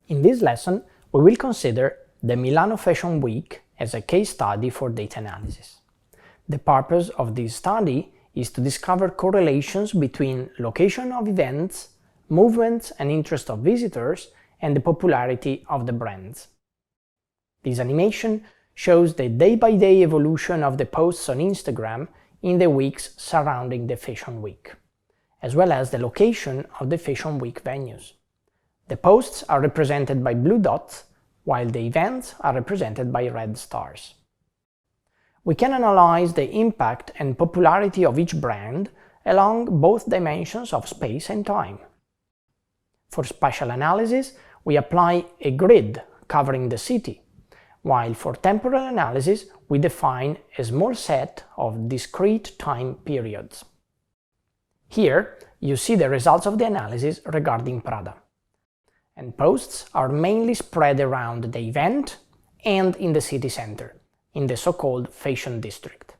In this lesson, we will consider the Milano Fashion Week as a case study for data analysis. The purpose of this study is to discover correlations between location of events, movements and interest of visitors, and the popularity of the brands. This animation shows the day-by-day evolution of the posts on Instagram in the weeks surrounding the Fashion Week, as well as the location of the Fashion Week venues. The posts are represented by blue dots, while the events are represented by red stars. We can analyze the impact and popularity of each brand along both dimensions of space and time. For spatial analysis, we apply a grid covering the city, while for temporal analysis we define a small set of discrete time periods. Here you see the results of the analysis regarding PRADA. And posts are mainly spread around the event and in the city center, in the so-called fashion district.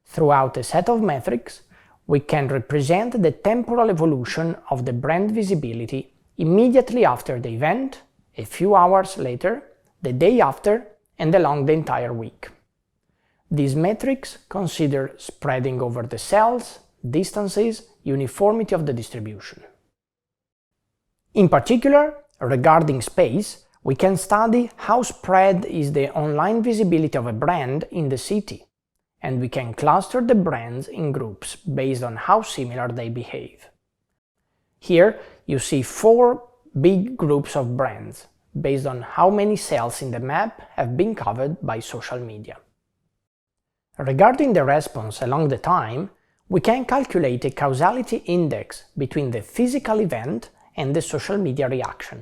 Throughout a set of metrics, we can represent the temporal evolution of the brand visibility immediately after the event, a few hours later, the day after, and along the entire week. These metrics consider spreading over the cells, distances, uniformity of the distribution. In particular, regarding space, we can study how spread is the online visibility of a brand in the city, and we can cluster the brands in groups based on how similar they behave. Here you see 4 big groups of brands, based on how many cells in the map have been covered by social media. Regarding the response along the time, we can calculate a causality index between the physical event and the social media reaction.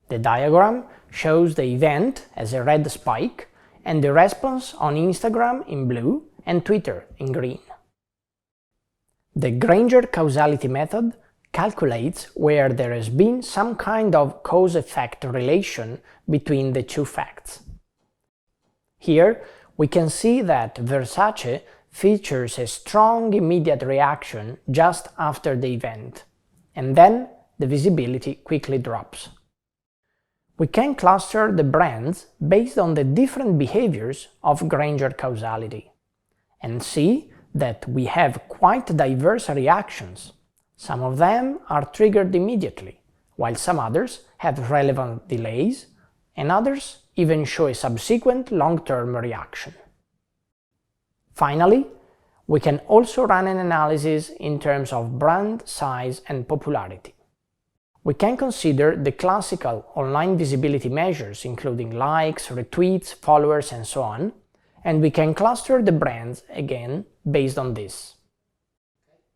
The diagram shows the event as a red spike and the response on Instagram in blue and Twitter in green. The GRANGER causality method calculates where there has been some kind of cause-effect relation between the two facts. Here we can see that Versace features a strong immediate reaction just after the event, and then the visibility quickly drops. We can cluster the brands based on the different behaviors of GRANGER causality, and see that we have quite diverse reactions. Some of them are triggered immediately, while some others have relevant delays, and others even show a subsequent long-term reaction. Finally, we can also run an analysis in terms of brand size and popularity. We can consider the classical online visibility measures, including likes, retweets, followers, and so on, and we can cluster the brands again based on this.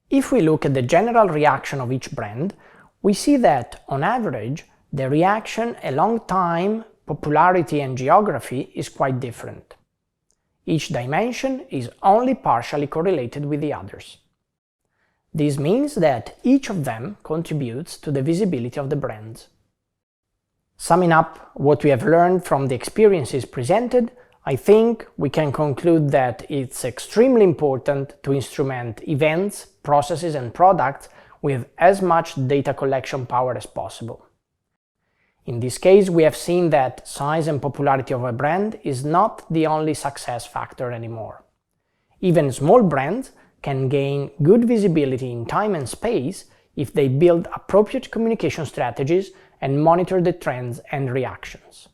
If we look at the general reaction of each brand, we see that, on average, the reaction along time, popularity and geography is quite different. Each dimension is only partially correlated with the others. This means that each of them contributes to the visibility of the brands. Summing up what we have learned from the experiences presented, I think we can conclude that it's extremely important to instrument events, processes and products with as much data collection power as possible. In this case, we have seen that size and popularity of a brand is not the only success factor anymore. Even small brands can gain good visibility in time and space if they build appropriate communication strategies and monitor the trends and reactions.